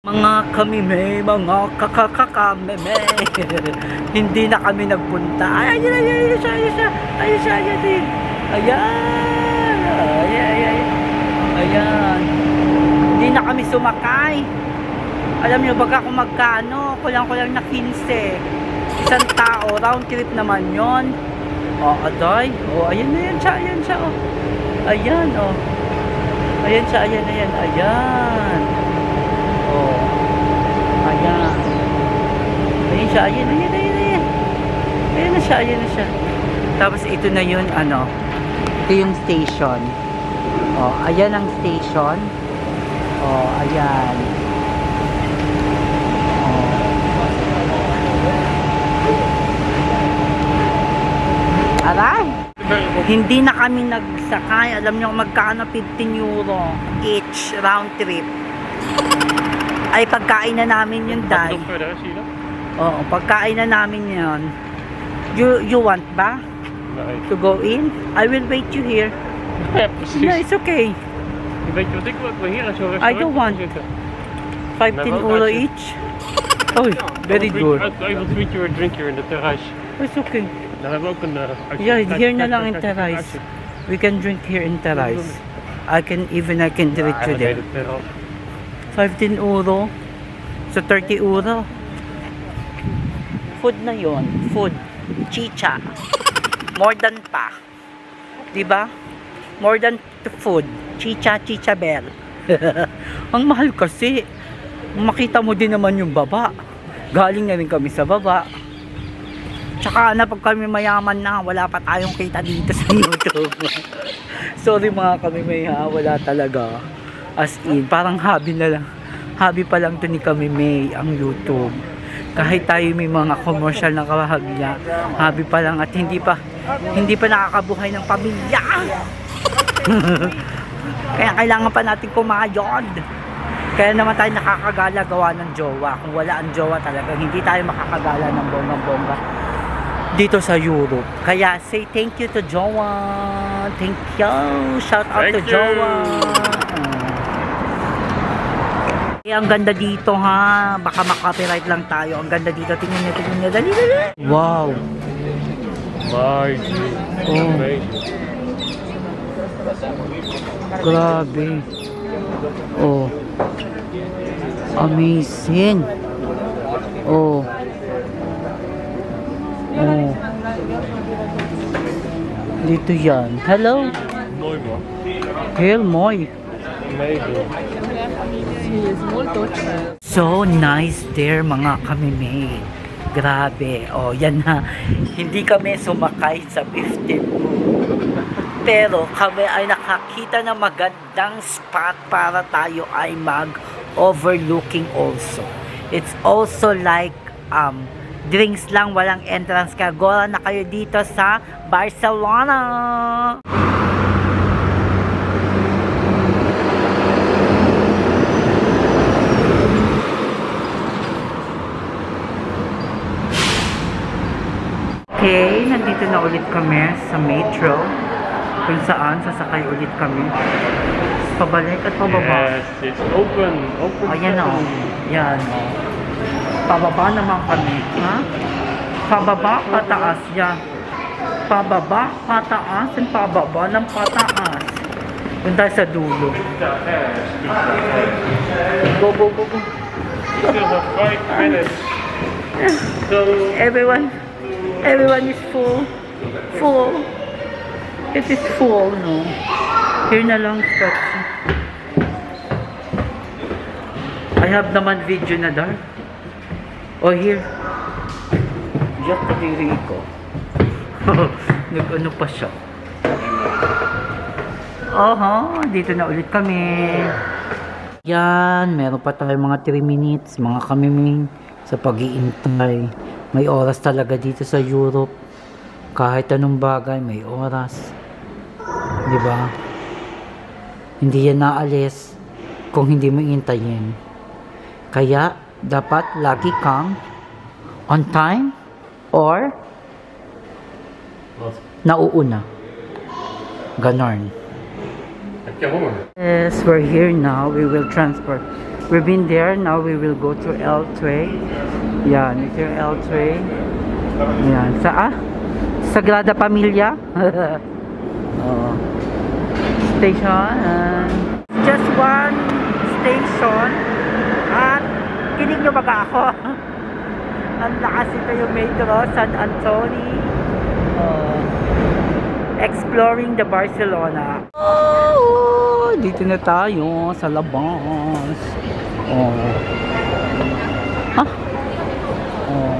Mga kami may mga kakakakame. Hindi na kami nagpunta. Ay, ayun siya. Ayan. Ayan. Hindi na kami sumakay. Alam nyo baga kung magkano? Kulang na 15. Isang tao, round trip naman yon. Aday. Ayan siya. Ayan, Ayan siya. Ayan. Ayan siya. Ayan na siya. Tapos ito na yun, ito yung station. Ayan ang station. Ayan. Aray! Hindi na kami nagsakay. Alam niyo magkano? 15 euro each round trip. Ay pagkain na namin yun, Day. Pagkain na namin yun. You want ba? To go in? I will wait you here. No, it's okay. I don't want. 15 euro each. Oh, very good. I will treat you a drink here in the terrace. It's okay. Dan hebben we ook een... Yeah, here na lang in terrace. We can drink here in terrace. I can treat you there. 15 euro. So 30 euro. Food na yon. Food. Chicha. More than pa. Diba? More than food. Chicha bell. Ang mahal kasi. Makita mo din naman yung baba. Galing na rin kami sa baba. Tsaka na pag kami mayaman na, wala pa tayong kita dito sa YouTube. Sorry mga kami may wala talaga. As in, parang hobby na lang. Hobby pa lang to ni kami may ang YouTube. Kahit tayo may mga commercial na kahagya, hobby pa lang at hindi pa nakakabuhay ng pamilya. Kaya kailangan pa natin kumayod. Kaya naman tayo nakakagala gawa ng jowa. Kung wala ang jowa talaga, hindi tayo makakagala ng bongga-bongga dito sa Europe. Kaya say thank you to Jowa. Thank you. Shout out to Jowa. Ang ganda dito ha. Baka makapiright lang tayo. Ang ganda dito. Tingnan niyo. Dali. Wow. Grabe. Amazing. Dito yan. Hello? Mooi man. Heel mooi. So nice there mga kamimay. Grabe. Yan na. Hindi kami sumakay sa 15. Pero kami ay nakakita ng magandang spot para tayo ay mag-overlooking also. It's also like drinks lang, walang entrance. Kaya gora na kayo dito sa Barcelona. Okay, nandito na ulit kami sa metro. Kung saan sasakay ulit kami. Pabalik at pababa. Yes, it's open. Ayan Yan Pababa naman kami. Ha? Pababa, pataas. Yan. Pababa, pataas. And pababa ng pataas. Doon tayo sa dulo. Go. Still have 5 minutes. So everyone is full. It is full, no? Here na lang stretch. I have naman video na dar. Here. Just kadiri ko. Nag-ano pa siya. Dito na ulit kami. Yan, meron pa tayo mga 3 minutes, mga kamiming sa pag-iintay. May oras talaga dito sa Europe. Kahit anong bagay, may oras. Diba? Hindi yan naalis kung hindi mo intayin. Kaya, dapat lagi kang on time or nauuna. Ganon. Heb je honger? Yes, we're here now. We will transfer. We've been there. Now we will go to L3. Yan, ito yung L3. Yan, Sagrada Familia. Oh. Station. Just one station. At kinig nyo baga ako. Ang lakas ito yung metro, San Antonio. Exploring the Barcelona. Oh, dito na tayo sa labas. Oh. Ha? Oh.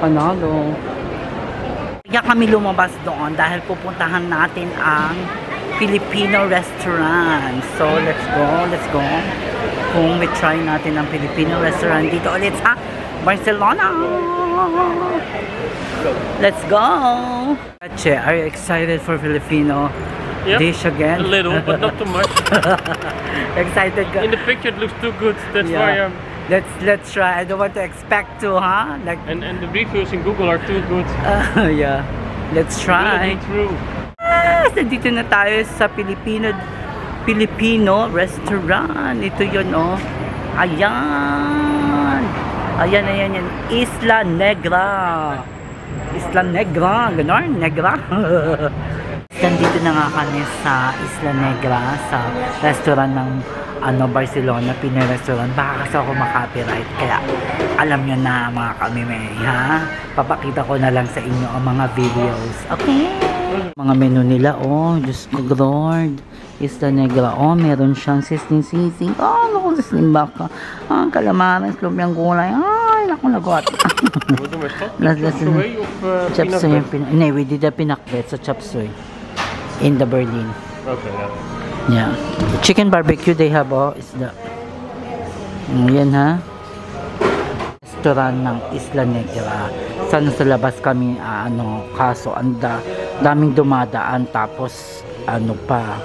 Panalo. Kaya kami lumabas doon dahil pupuntahan natin ang Filipino restaurant. So, let's go. Kung we try natin ang Filipino restaurant dito ulit sa Barcelona. Let's go! Che, are you excited for Filipino dish again? A little, but not too much. Excited ka? In the picture it looks too good, that's why I'm... Let's try. I don't want to expect to, huh? Like, and the reviews in Google are too good. Yeah. Let's try. True. Nandito na tayo sa Filipino restaurant. Ito yun, oh. Ayan. Ayan. Isla Negra. Ganon, Negra. Nandito na nga kami sa Isla Negra, sa restaurant ng Barcelona, Pinoy restaurant. Baka kasi ako makapiright, kaya alam nyo na mga kamimay, ha? Papakita ko na lang sa inyo ang mga videos. Okay? Mga menu nila, oh, Diyos ko, Lord. Isla Negra, oh, meron siyang sisig. Oh, naku, sisig baka. Kalamaran, lumpiang gulay. Ay, naku, lagot. Chop suey. No, we did a pinakbet sa chop suey in the Berlin. Okay, yeah. Chicken barbecue they have, oh, is the... Yan, ha? Restaurant ng Isla Negra. Sana sa labas kami, kaso, daming dumadaan, tapos, pa.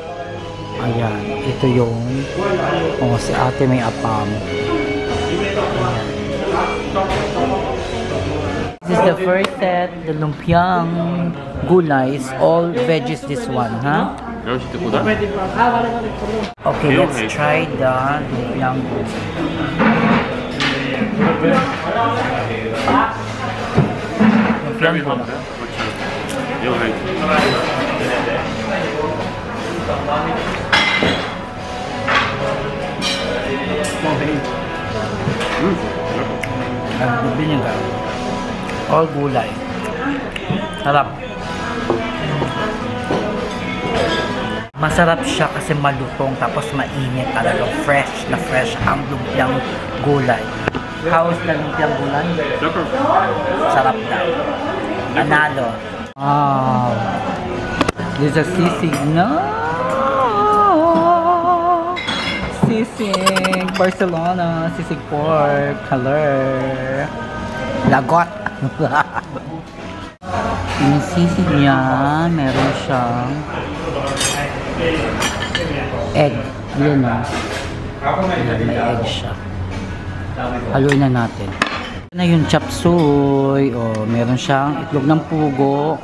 Ayan, ito yung, si ate may apam. Ayan. This is the first set, the lumpiang gulay is all veggies, this one, huh? Okay, let's try the lumpiang gulay. Very hot, huh? Heel heet. Vinegar. All gulay. Sarap. Masarap siya kasi malutong tapos mainit, talagang fresh ang lumpiang gulay. How's the lumpiang gulay? Sarap na. Panalo. There's a sisig. No! Sisig. Barcelona. Sisig pork. Color. Lagot. Yung sisig niya, meron siyang egg. Ayan, o. Ayan, may egg siya. Haluin na natin. Na yung chop suey, meron siyang itlog ng pugo,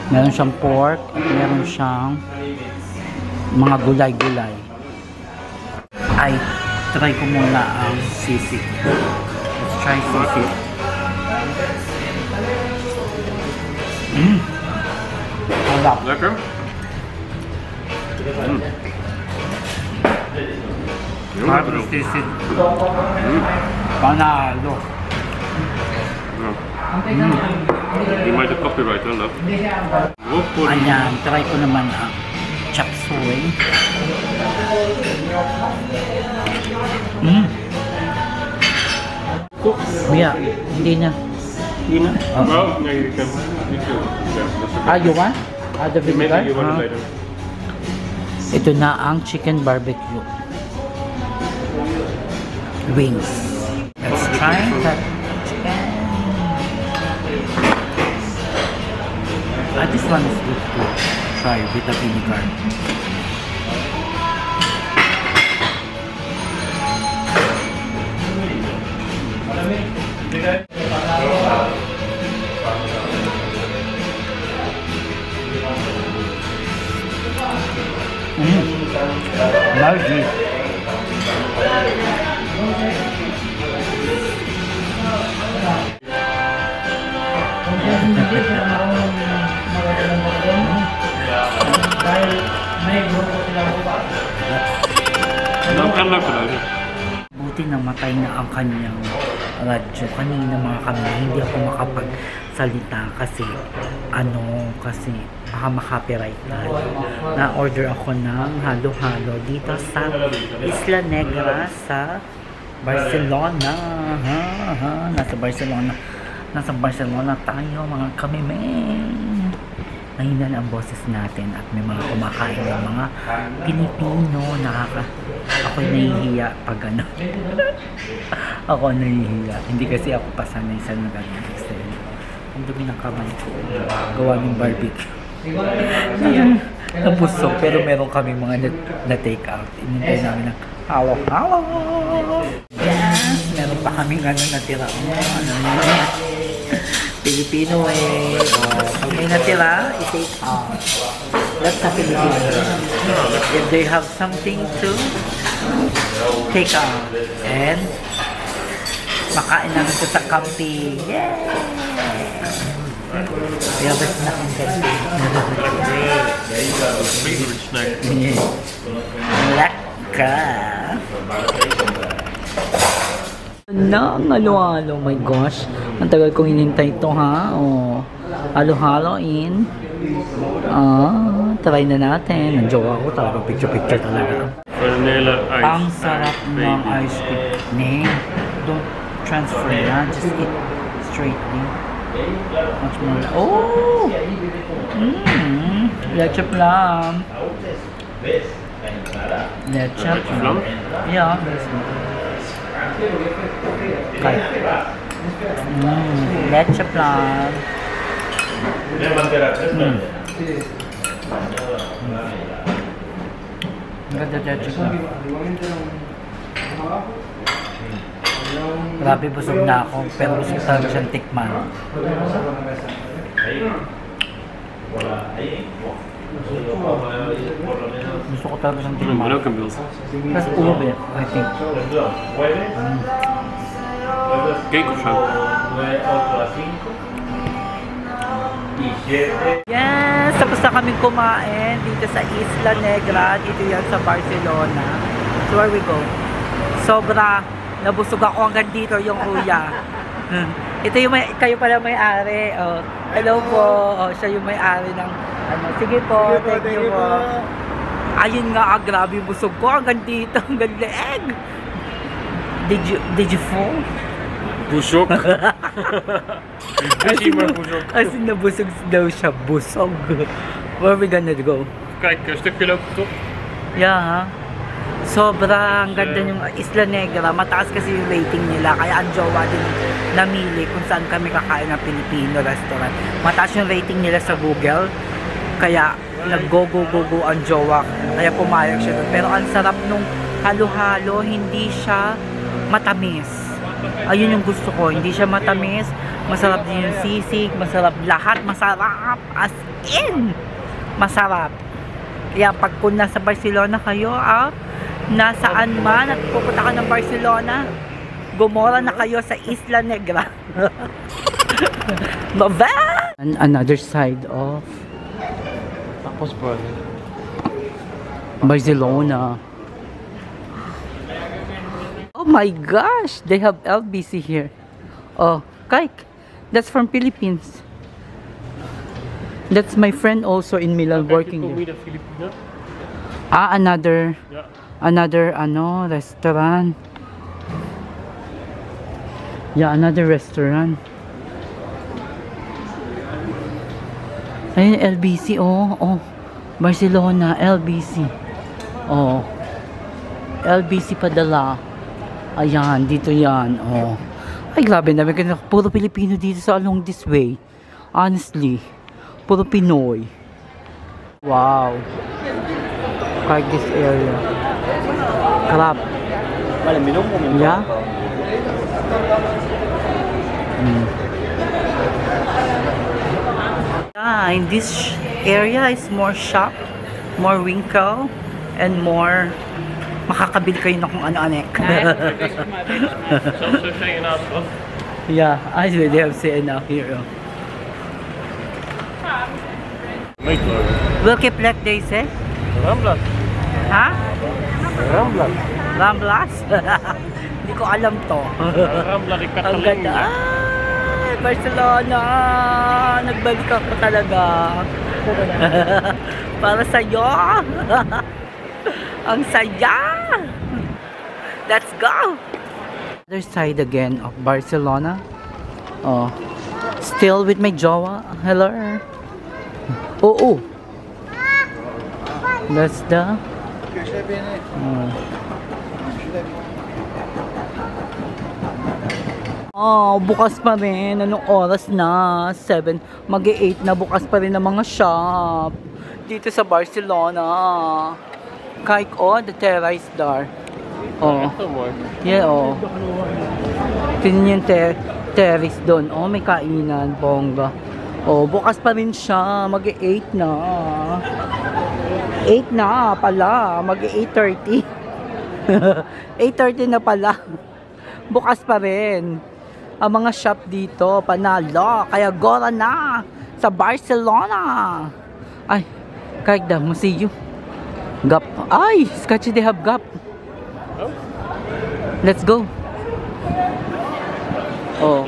meron siyang pork, meron siyang mga gulay-gulay. Ay, try ko muna ang sisig. Let's try sisig. Harap. Lekker? Harap ng sisig. Panalo. You might have copyright on that. Ayan, try ko naman ang chop suey. Mia, hindi na. Well, no, you can. You want? The vinegar? Maybe you want it later. Ito na ang chicken barbecue. Wings. Let's try that chicken. This one is good to try with the vinegar. Large. Jamla ko lang. Buti namatay na ang kanyang radyo. Kanina mga kami, hindi ako makapagsalita kasi kasi baka makapiright tayo. Na-order ako ng halo-halo dito sa Isla Negra sa Barcelona. Nasa Barcelona tayo mga kamimeng. Mahina na ang boses natin at may mga kumakain ng mga Pilipino. Ako'y nahihiya pag ako nahihiya. Hindi kasi ako pasanay sa nag-extend. Ang dumi ng kamay ko. Gawa ng barbecue. Nabusog pero meron kami mga na-take out. Inintay namin ng halo-halo. Yes! Meron pa kami natira. Pilipino pag may natira, i-take out. That's the Filipino. If they have something to take out. And makain namin ito sa camping. Yay! Yabas na ang camping. Favorite snack. Laka! Halo-halo, my gosh. Ang tagal kong hinintay ito, ha? Halo-halo in. Try na natin. Ang jowa ko talaga, picture-picture talaga. Vanilla ice. Ang sarap ng ice cream. Don't transfer na. Just eat straightly. Much more. Oh! Leche flan. Leche flan? Yeah. Okay. Leche flan. Ganda leche flan. Grabe, busog na ako. Pero busog talaga siyang tikman. Gusto ko talaga siyang tikman. Ano kang bills? Mas ube, I think. Cake of shop. Yes! Tapos na kaming kumain dito sa Isla Negra. Dito yan sa Barcelona. So where we go? Sobra nabusog ako hanggang dito yung kuya. Ito yung kayo pala may-ari. Hello po. Siya yung may-ari ng sige po, thank you po. Ayun nga, grabe busog ko hanggang dito, hanggang leeg. Did you fall? Busog. Kasi nabusog daw siya, busog. Where are we gonna go? Kijk, een stukje lopen toch? Yeah. Sobrang ganda yung Isla Negra. Mataas kasi yung rating nila. Kaya ang jowa din namili kung saan kami kakain ng Filipino restaurant. Mataas yung rating nila sa Google. Kaya nag-go ang jowa. Kaya pumayag siya doon. Pero ang sarap nung halo-halo. Hindi siya matamis. Ayun yung gusto ko. Hindi siya matamis. Masarap din yung sisig. Masarap lahat. Masarap. As in! Masarap. Kaya pag kung nasa Barcelona kayo, nasaan man at pupunta ka ng Barcelona, gumora na kayo sa Isla Negra. Another side of Barcelona. Oh my gosh, they have LBC here. Oh, Kike, that's from Philippines. That's my friend also in Milan working there. Another restaurant. Yeah, another restaurant. Ayun, LBC, Barcelona, LBC. LBC padala. Ayan, dito yan, Ay, grabe, puro Pilipino dito sa along this way. Honestly. Puro Pinoy. Wow. Like this area. Crab. Yeah. In this area is more shop, more winkle, and more makakabili kayo ng kung ano-ano. Yeah, actually they have CNA here. Will keep black days, eh? Ramblas. Huh? Ramblas. Ramblas? Hindi ko alam to. Rambla di Ang Catalunya. ganda. Ay, Barcelona. Nagbalik ako talaga. Para sa'yo. Ang saya. Let's go. Other side again of Barcelona. Oh. Still with my jowa. Hello. Oh. That's the... Oh, bukas pa rin. Anong oras na? 7. Mag-8 na. Bukas pa rin ang mga shop. Dito sa Barcelona. Kahit the terrace there. Oh. Yeah, oh. Tingnan yung terrace doon. Oh, may kainan. Bongga. Oh, bukas pa rin siya. Mag-8 na. 8 na pala. Mag-8:30. 8:30 na pala. Bukas pa rin. Ang mga shop dito, panalo. Kaya gora na sa Barcelona. Ay, kahit da, museo. Gap. Ay, sketchy they have gap. Let's go. Oh.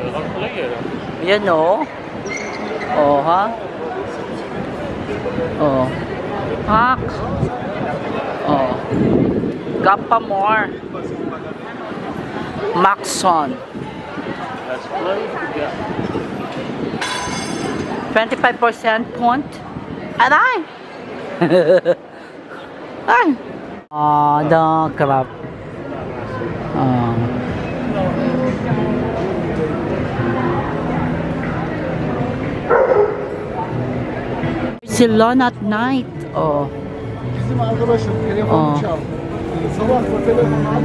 Yan o. Oh, ha? Oh. Hak. Oh. Gap pa more. Maxon. 25% point. Aray! Ay! The crap. Barcelona at night. Oh. Oh.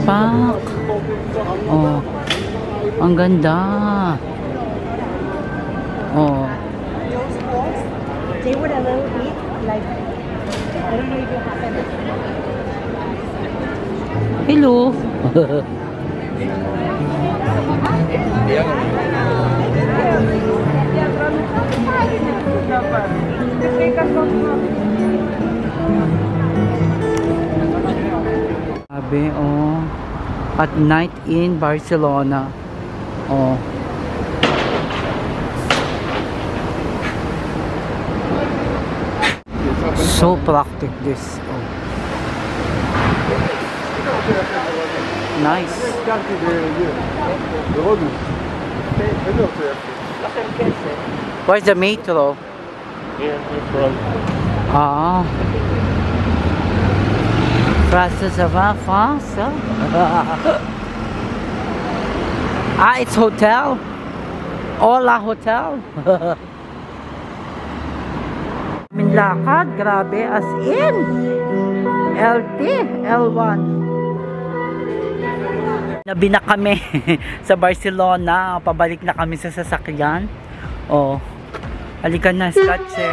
Pak. Oh. Ang ganda. Oh. They would allow it like I don't know if you happen. Hello. Sabi, oh. At night in Barcelona. Oh. So practical this. Oh. Nice. Where's the metro? Here, in front. Ah. Praça de França. Ah, it's hotel. Hola hotel. Lakad, grabe, as in LT, L1 nabi na kami sa Barcelona, pabalik na kami sa sasakyan. Oh, halika na, Scotche.